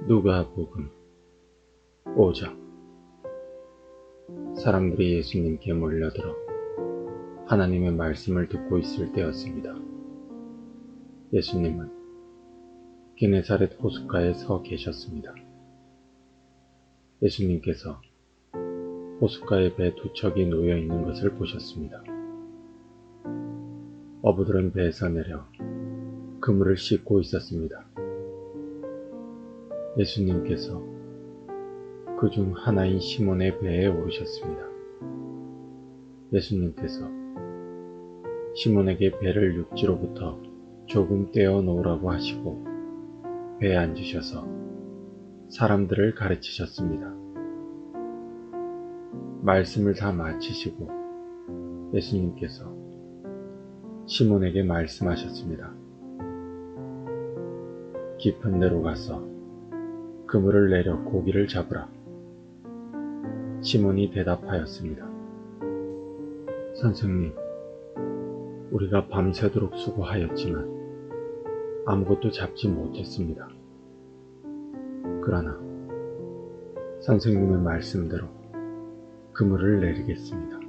누가복음 5장. 사람들이 예수님께 몰려들어 하나님의 말씀을 듣고 있을 때였습니다. 예수님은 게네사렛 호숫가에 서 계셨습니다. 예수님께서 호숫가에 배 두 척이 놓여 있는 것을 보셨습니다. 어부들은 배에서 내려 그물을 씻고 있었습니다. 예수님께서 그중 하나인 시몬의 배에 오르셨습니다. 예수님께서 시몬에게 배를 육지로부터 조금 떼어 놓으라고 하시고 배에 앉으셔서 사람들을 가르치셨습니다. 말씀을 다 마치시고 예수님께서 시몬에게 말씀하셨습니다. 깊은 데로 가서 그물을 내려 고기를 잡으라. 시몬이 대답하였습니다. 선생님, 우리가 밤새도록 수고하였지만 아무것도 잡지 못했습니다. 그러나 선생님의 말씀대로 그물을 내리겠습니다.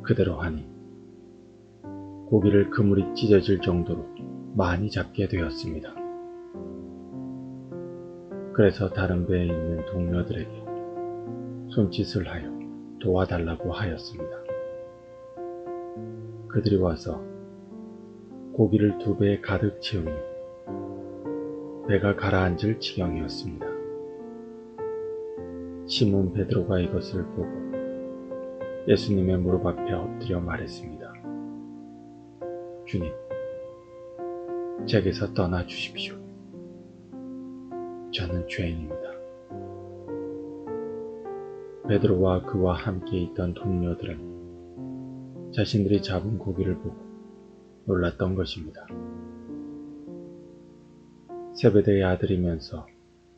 그대로 하니 고기를 그물이 찢어질 정도로 많이 잡게 되었습니다. 그래서 다른 배에 있는 동료들에게 손짓을 하여 도와달라고 하였습니다. 그들이 와서 고기를 두 배에 가득 채우니 배가 가라앉을 지경이었습니다. 시몬 베드로가 이것을 보고 예수님의 무릎 앞에 엎드려 말했습니다. 주님, 제게서 떠나 주십시오. 저는 죄인입니다. 베드로와 그와 함께 있던 동료들은 자신들이 잡은 고기를 보고 놀랐던 것입니다. 세베대의 아들이면서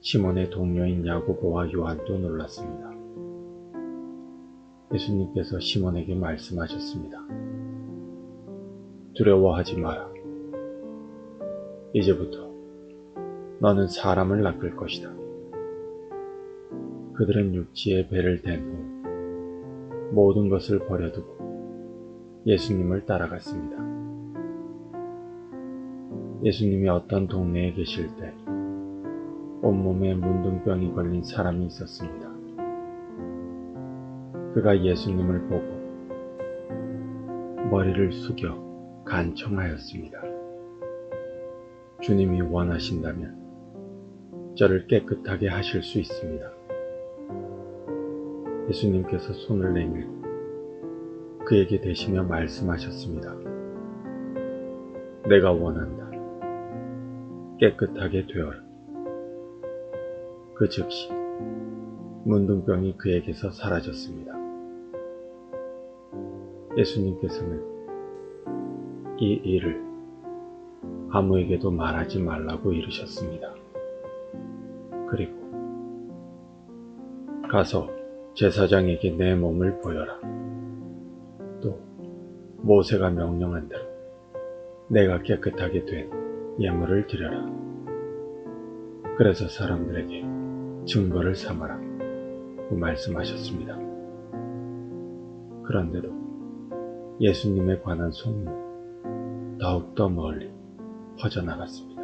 시몬의 동료인 야고보와 요한도 놀랐습니다. 예수님께서 시몬에게 말씀하셨습니다. 두려워하지 마라. 이제부터 너는 사람을 낚을 것이다. 그들은 육지에 배를 댄 후 모든 것을 버려두고 예수님을 따라갔습니다. 예수님이 어떤 동네에 계실 때 온몸에 문둥병이 걸린 사람이 있었습니다. 그가 예수님을 보고 머리를 숙여 간청하였습니다. 주님이 원하신다면 저를 깨끗하게 하실 수 있습니다. 예수님께서 손을 내밀고 그에게 대시며 말씀하셨습니다. 내가 원한다. 깨끗하게 되어라. 그 즉시 문둥병이 그에게서 사라졌습니다. 예수님께서는 이 일을 아무에게도 말하지 말라고 이르셨습니다. 그리고 가서 제사장에게 내 몸을 보여라. 또 모세가 명령한 대로 내가 깨끗하게 된 예물을 드려라. 그래서 사람들에게 증거를 삼아라. 고 말씀하셨습니다. 그런데도 예수님에 관한 소문은 더욱더 멀리 퍼져나갔습니다.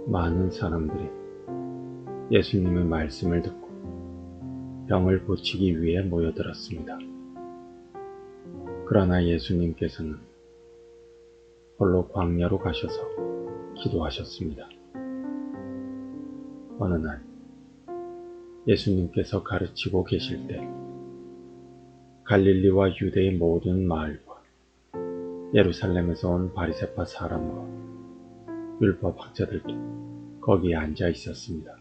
많은 사람들이 예수님의 말씀을 듣고 병을 고치기 위해 모여들었습니다. 그러나 예수님께서는 홀로 광야로 가셔서 기도하셨습니다. 어느 날 예수님께서 가르치고 계실 때 갈릴리와 유대의 모든 마을과 예루살렘에서 온 바리새파 사람과 율법 학자들도 거기에 앉아 있었습니다.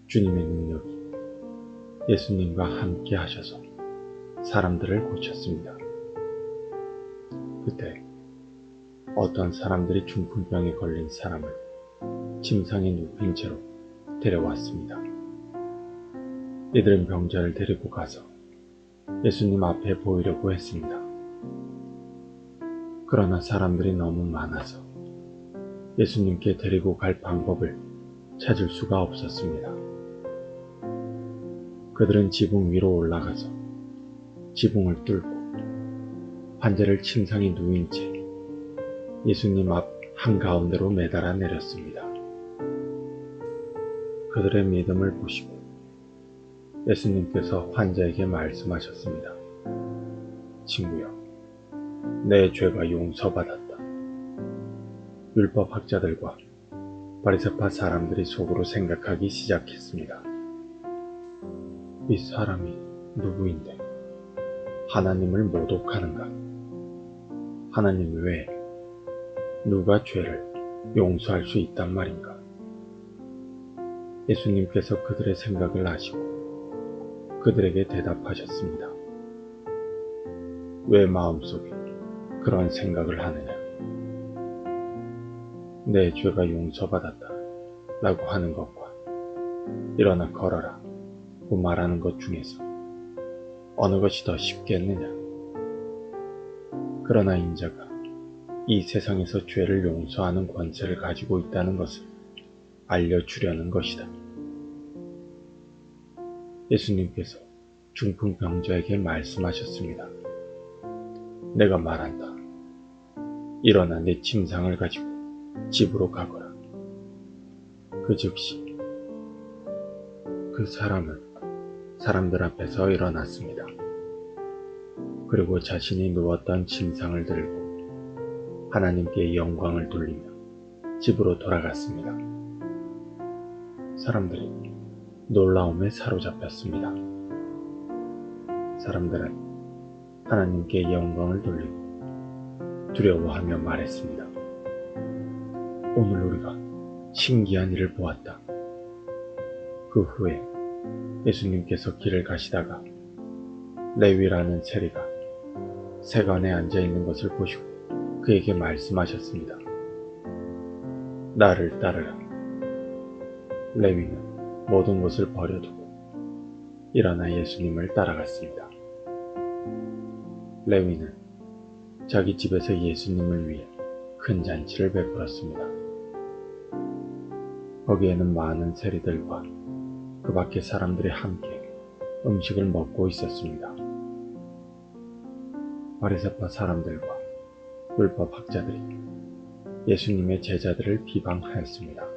주님의 능력이 예수님과 함께 하셔서 사람들을 고쳤습니다. 그때 어떤 사람들이 중풍병에 걸린 사람을 침상에 눕힌 채로 데려왔습니다. 이들은 병자를 데리고 가서 예수님 앞에 보이려고 했습니다. 그러나 사람들이 너무 많아서 예수님께 데리고 갈 방법을 찾을 수가 없었습니다. 그들은 지붕 위로 올라가서 지붕을 뚫고 환자를 침상에 누인 채 예수님 앞 한가운데로 매달아 내렸습니다. 그들의 믿음을 보시고 예수님께서 환자에게 말씀하셨습니다. 친구여, 내 죄가 용서받았다. 율법학자들과 바리새파 사람들이 속으로 생각하기 시작했습니다. 이 사람이 누구인데 하나님을 모독하는가? 하나님 외에 누가 죄를 용서할 수 있단 말인가? 예수님께서 그들의 생각을 아시고 그들에게 대답하셨습니다. 왜 마음속에 그런 생각을 하느냐? 내 죄가 용서받았다 라고 하는 것과 일어나 걸어라 고 말하는 것 중에서 어느 것이 더 쉽겠느냐? 그러나 인자가 이 세상에서 죄를 용서하는 권세를 가지고 있다는 것을 알려주려는 것이다. 예수님께서 중풍병자에게 말씀하셨습니다. 내가 말한다. 일어나 내 침상을 가지고 집으로 가거라. 그 즉시 그 사람은 사람들 앞에서 일어났습니다. 그리고 자신이 누웠던 침상을 들고 하나님께 영광을 돌리며 집으로 돌아갔습니다. 사람들이 놀라움에 사로잡혔습니다. 사람들은 하나님께 영광을 돌리고 두려워하며 말했습니다. 오늘 우리가 신기한 일을 보았다. 그 후에 예수님께서 길을 가시다가 레위라는 세리가 세관에 앉아 있는 것을 보시고 그에게 말씀하셨습니다. 나를 따르라. 레위는 모든 것을 버려두고 일어나 예수님을 따라갔습니다. 레위는 자기 집에서 예수님을 위해 큰 잔치를 베풀었습니다. 거기에는 많은 세리들과 그 밖의 사람들이 함께 음식을 먹고 있었습니다. 바리새파 사람들과 율법 학자들이 예수님의 제자들을 비방하였습니다.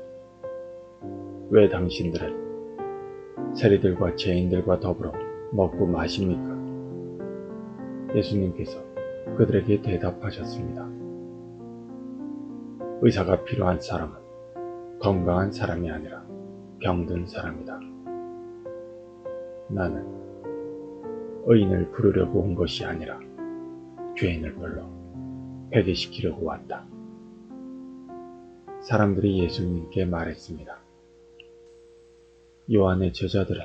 왜 당신들은 세리들과 죄인들과 더불어 먹고 마십니까? 예수님께서 그들에게 대답하셨습니다. 의사가 필요한 사람은 건강한 사람이 아니라 병든 사람이다. 나는 의인을 부르려고 온 것이 아니라 죄인을 불러 회개시키려고 왔다. 사람들이 예수님께 말했습니다. 요한의 제자들은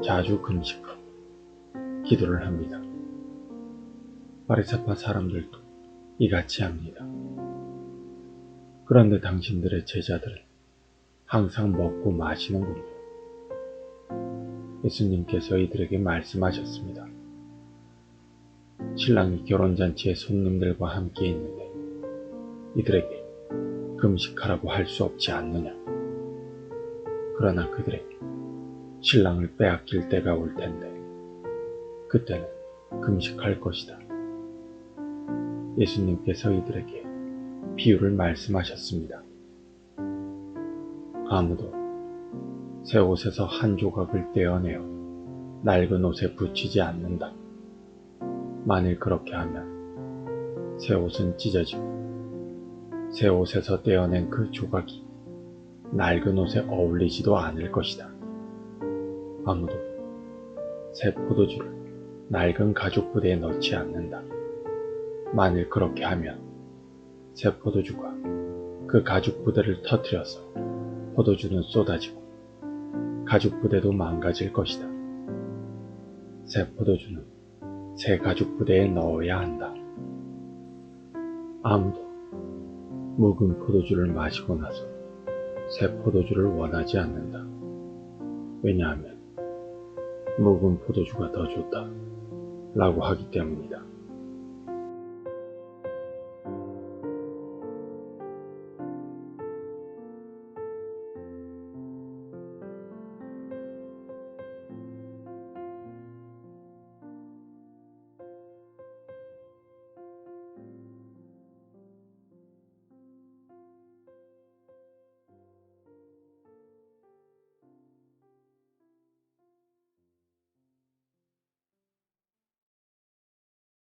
자주 금식 후 기도를 합니다. 바리새파 사람들도 이같이 합니다. 그런데 당신들의 제자들은 항상 먹고 마시는군요. 예수님께서 이들에게 말씀하셨습니다. 신랑이 결혼잔치에 손님들과 함께 있는데 이들에게 금식하라고 할 수 없지 않느냐. 그러나 그들에게 신랑을 빼앗길 때가 올 텐데 그때는 금식할 것이다. 예수님께서 이들에게 비유를 말씀하셨습니다. 아무도 새 옷에서 한 조각을 떼어내어 낡은 옷에 붙이지 않는다. 만일 그렇게 하면 새 옷은 찢어지고 새 옷에서 떼어낸 그 조각이 낡은 옷에 어울리지도 않을 것이다. 아무도 새 포도주를 낡은 가죽 부대에 넣지 않는다. 만일 그렇게 하면 새 포도주가 그 가죽 부대를 터뜨려서 포도주는 쏟아지고 가죽 부대도 망가질 것이다. 새 포도주는 새 가죽 부대에 넣어야 한다. 아무도 묵은 포도주를 마시고 나서 새 포도주를 원하지 않는다. 왜냐하면 묵은 포도주가 더 좋다 라고 하기 때문이다.